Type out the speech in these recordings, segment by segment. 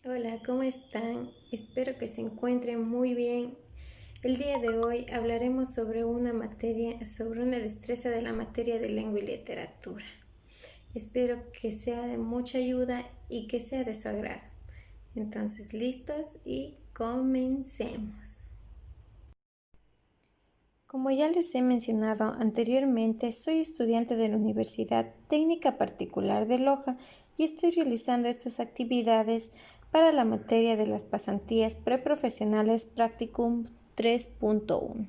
Hola, ¿cómo están? Espero que se encuentren muy bien. El día de hoy hablaremos sobre una destreza de la materia de lengua y literatura. Espero que sea de mucha ayuda y que sea de su agrado. Entonces, listos y comencemos. Como ya les he mencionado anteriormente, soy estudiante de la Universidad Técnica Particular de Loja y estoy realizando estas actividades para la materia de las pasantías preprofesionales Practicum 3.1.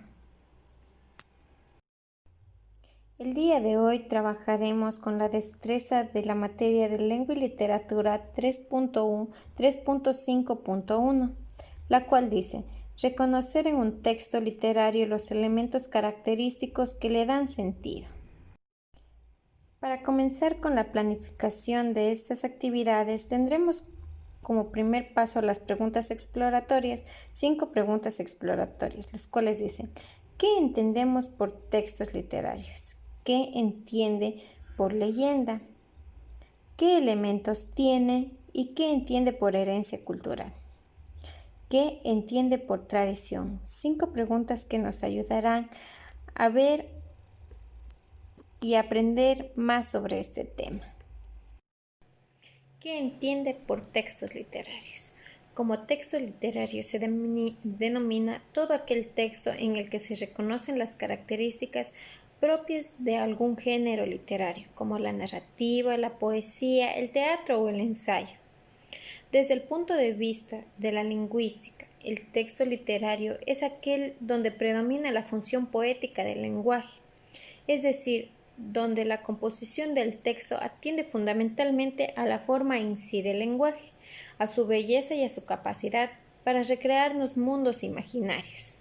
El día de hoy trabajaremos con la destreza de la materia de lengua y literatura 3.5.1, la cual dice: reconocer en un texto literario los elementos característicos que le dan sentido. Para comenzar con la planificación de estas actividades, tendremos como primer paso las preguntas exploratorias, 5 preguntas exploratorias, las cuales dicen: ¿qué entendemos por textos literarios? ¿Qué entiende por leyenda? ¿Qué elementos tiene y qué entiende por herencia cultural? ¿Qué entiende por tradición? 5 preguntas que nos ayudarán a ver y aprender más sobre este tema. ¿Qué entiende por textos literarios? Como texto literario se denomina todo aquel texto en el que se reconocen las características propias de algún género literario, como la narrativa, la poesía, el teatro o el ensayo. Desde el punto de vista de la lingüística, el texto literario es aquel donde predomina la función poética del lenguaje, es decir, donde la composición del texto atiende fundamentalmente a la forma en sí del lenguaje, a su belleza y a su capacidad para recrearnos mundos imaginarios.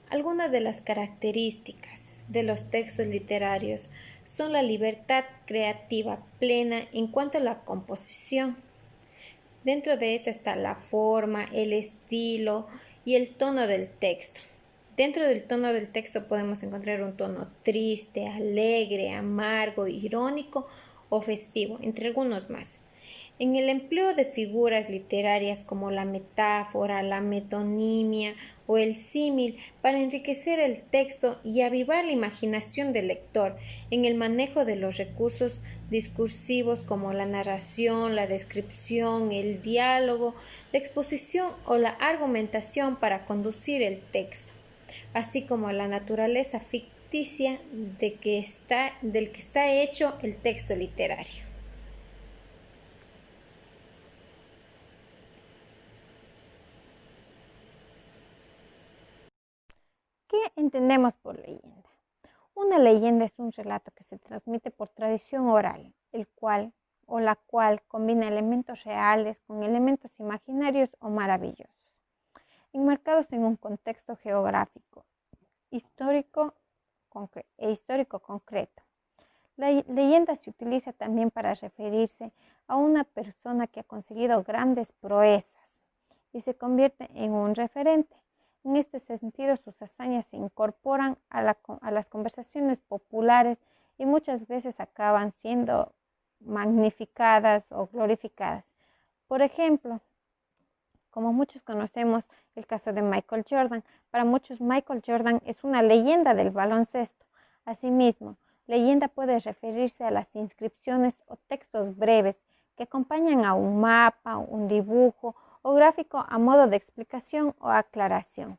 Algunas de las características de los textos literarios son la libertad creativa plena en cuanto a la composición. Dentro de esa está la forma, el estilo y el tono del texto. Dentro del tono del texto podemos encontrar un tono triste, alegre, amargo, irónico o festivo, entre algunos más. En el empleo de figuras literarias como la metáfora, la metonimia o el símil para enriquecer el texto y avivar la imaginación del lector, en el manejo de los recursos discursivos como la narración, la descripción, el diálogo, la exposición o la argumentación para conducir el texto, así como la naturaleza ficticia del que está hecho el texto literario. ¿Qué entendemos por leyenda? Una leyenda es un relato que se transmite por tradición oral, el cual o la cual combina elementos reales con elementos imaginarios o maravillosos, enmarcados en un contexto geográfico, histórico histórico concreto. La leyenda se utiliza también para referirse a una persona que ha conseguido grandes proezas y se convierte en un referente. En este sentido, sus hazañas se incorporan a las conversaciones populares y muchas veces acaban siendo magnificadas o glorificadas. Por ejemplo, como muchos conocemos el caso de Michael Jordan, para muchos Michael Jordan es una leyenda del baloncesto. Asimismo, leyenda puede referirse a las inscripciones o textos breves que acompañan a un mapa, un dibujo o gráfico a modo de explicación o aclaración.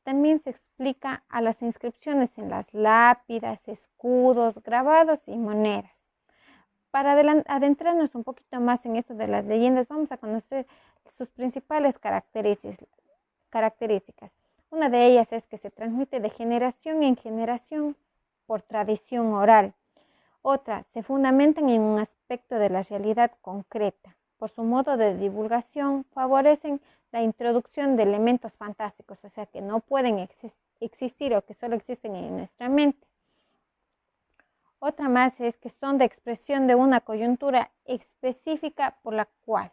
También se explica a las inscripciones en las lápidas, escudos, grabados y monedas. Para adentrarnos un poquito más en esto de las leyendas, vamos a conocer sus principales características. Una de ellas es que se transmite de generación en generación por tradición oral. Otra, se fundamentan en un aspecto de la realidad concreta. Por su modo de divulgación, favorecen la introducción de elementos fantásticos, o sea, que no pueden existir o que solo existen en nuestra mente. Otra más es que son de expresión de una coyuntura específica por la cual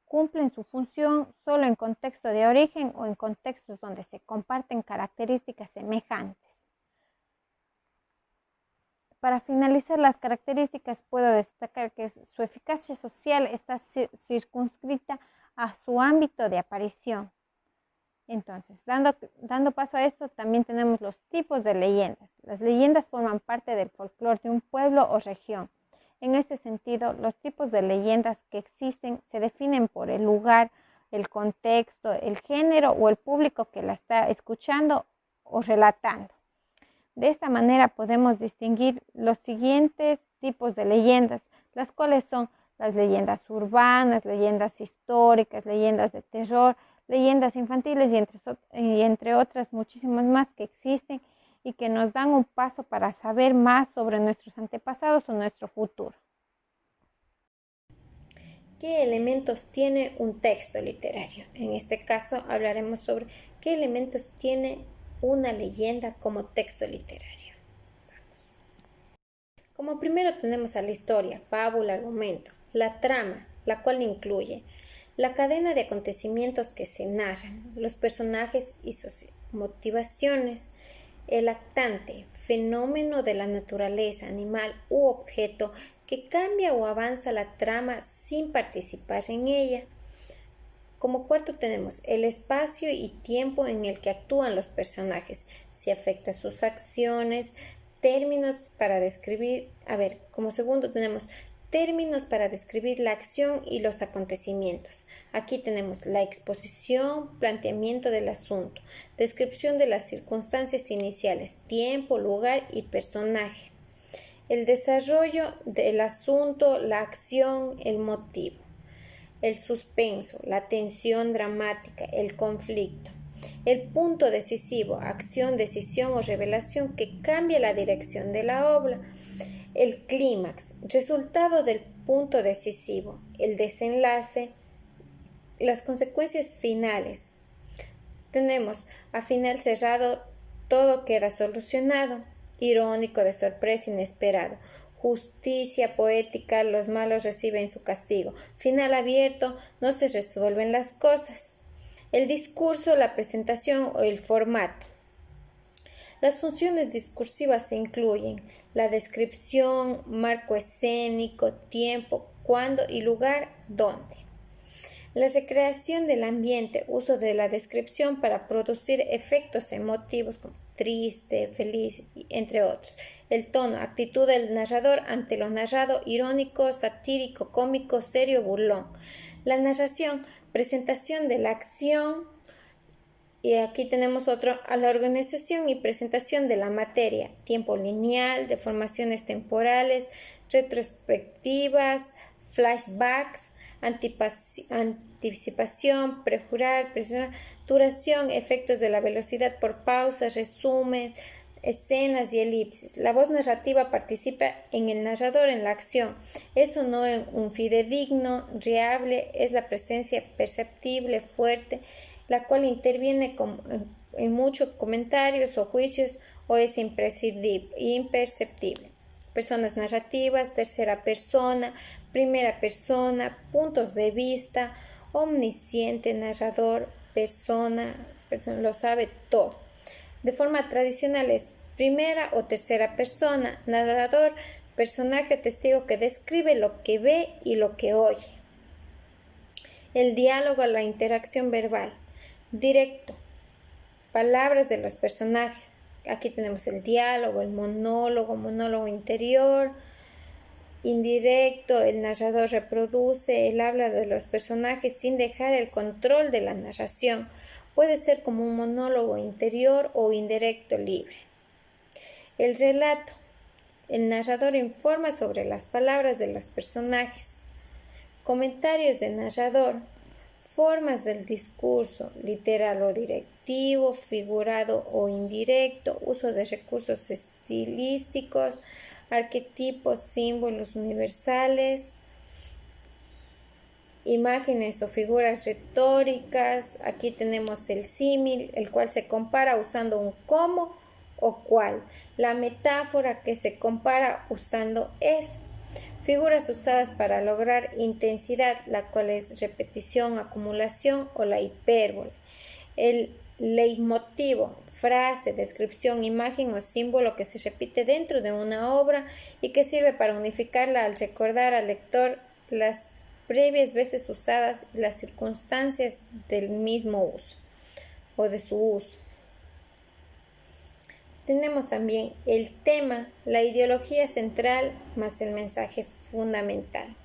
cumplen su función solo en contexto de origen o en contextos donde se comparten características semejantes. Para finalizar las características, puedo destacar que su eficacia social está circunscrita a su ámbito de aparición. Entonces, dando paso a esto, también tenemos los tipos de leyendas. Las leyendas forman parte del folclore de un pueblo o región. En este sentido, los tipos de leyendas que existen se definen por el lugar, el contexto, el género o el público que la está escuchando o relatando. De esta manera podemos distinguir los siguientes tipos de leyendas, las cuales son las leyendas urbanas, leyendas históricas, leyendas de terror, leyendas infantiles y entre otras muchísimas más que existen y que nos dan un paso para saber más sobre nuestros antepasados o nuestro futuro. ¿Qué elementos tiene un texto literario? En este caso hablaremos sobre qué elementos tiene una leyenda como texto literario. Como primero tenemos a la historia, fábula, argumento, la trama, la cual incluye la cadena de acontecimientos que se narran, los personajes y sus motivaciones, el actante, fenómeno de la naturaleza, animal u objeto que cambia o avanza la trama sin participar en ella. Como cuarto tenemos el espacio y tiempo en el que actúan los personajes, si afecta sus acciones, términos para describir, como segundo tenemos términos para describir la acción y los acontecimientos. Aquí tenemos la exposición, planteamiento del asunto, descripción de las circunstancias iniciales, tiempo, lugar y personaje. El desarrollo del asunto, la acción, el motivo. El suspenso, la tensión dramática, el conflicto. El punto decisivo, acción, decisión o revelación que cambia la dirección de la obra. El clímax, resultado del punto decisivo, el desenlace, las consecuencias finales. Tenemos a final cerrado, todo queda solucionado, irónico, de sorpresa, inesperado, justicia poética, los malos reciben su castigo, final abierto, no se resuelven las cosas. El discurso, la presentación o el formato. Las funciones discursivas se incluyen la descripción, marco escénico, tiempo, cuándo y lugar, dónde. La recreación del ambiente, uso de la descripción para producir efectos emotivos como triste, feliz, entre otros. El tono, actitud del narrador ante lo narrado, irónico, satírico, cómico, serio, burlón. La narración, presentación de la acción. Y aquí tenemos otro, a la organización y presentación de la materia, tiempo lineal, deformaciones temporales, retrospectivas, flashbacks, anticipación, prejurar, duración, efectos de la velocidad por pausas, resumen, escenas y elipsis. La voz narrativa participa en el narrador en la acción. Eso no es un fidedigno, reable, es la presencia perceptible, fuerte, la cual interviene en muchos comentarios o juicios o es imperceptible. Personas narrativas, tercera persona, primera persona, puntos de vista, omnisciente, narrador, persona lo sabe todo. De forma tradicional es primera o tercera persona, narrador, personaje o testigo que describe lo que ve y lo que oye. El diálogo, la interacción verbal. Directo, palabras de los personajes. Aquí tenemos el diálogo, el monólogo interior. Indirecto, el narrador reproduce el habla de los personajes sin dejar el control de la narración. Puede ser como un monólogo interior o indirecto libre. El relato, el narrador informa sobre las palabras de los personajes. Comentarios del narrador. Formas del discurso, literal o directivo, figurado o indirecto, uso de recursos estilísticos, arquetipos, símbolos universales, imágenes o figuras retóricas. Aquí tenemos el símil, el cual se compara usando un cómo o cuál. La metáfora, que se compara usando es. Figuras usadas para lograr intensidad, la cual es repetición, acumulación o la hipérbole. El leitmotivo, frase, descripción, imagen o símbolo que se repite dentro de una obra y que sirve para unificarla al recordar al lector las previas veces usadas y las circunstancias del mismo uso o de su uso. Tenemos también el tema, la ideología central más el mensaje fundamental.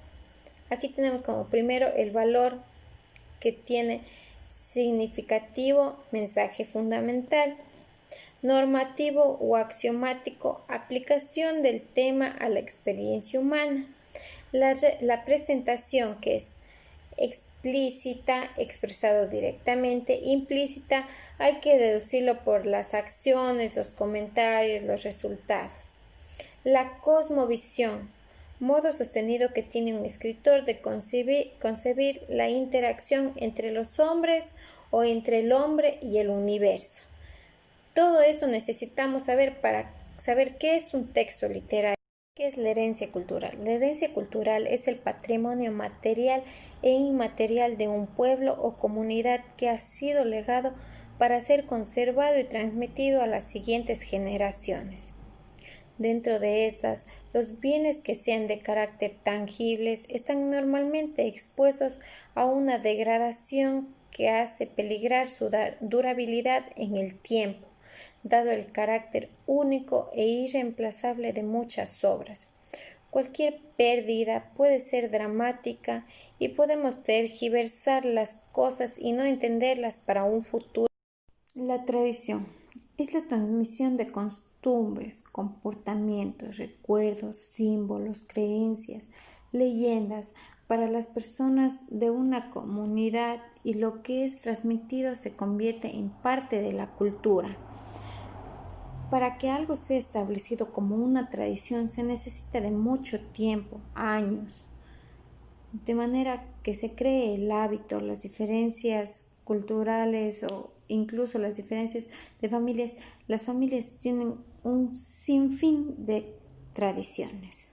Aquí tenemos como primero el valor que tiene significativo, mensaje fundamental, normativo o axiomático, aplicación del tema a la experiencia humana, la presentación que es explícita, expresado directamente, implícita, hay que deducirlo por las acciones, los comentarios, los resultados. La cosmovisión, modo sostenido que tiene un escritor de concebir la interacción entre los hombres o entre el hombre y el universo. Todo eso necesitamos saber para saber qué es un texto literario. ¿Qué es la herencia cultural? La herencia cultural es el patrimonio material e inmaterial de un pueblo o comunidad que ha sido legado para ser conservado y transmitido a las siguientes generaciones. Dentro de estas, los bienes que sean de carácter tangibles están normalmente expuestos a una degradación que hace peligrar su durabilidad en el tiempo, dado el carácter único e irreemplazable de muchas obras. Cualquier pérdida puede ser dramática y podemos tergiversar las cosas y no entenderlas para un futuro. La tradición es la transmisión de costumbres, comportamientos, recuerdos, símbolos, creencias, leyendas para las personas de una comunidad y lo que es transmitido se convierte en parte de la cultura. Para que algo sea establecido como una tradición se necesita de mucho tiempo, años, de manera que se cree el hábito, las diferencias culturales o incluso las diferencias de familias. Las familias tienen un sinfín de tradiciones.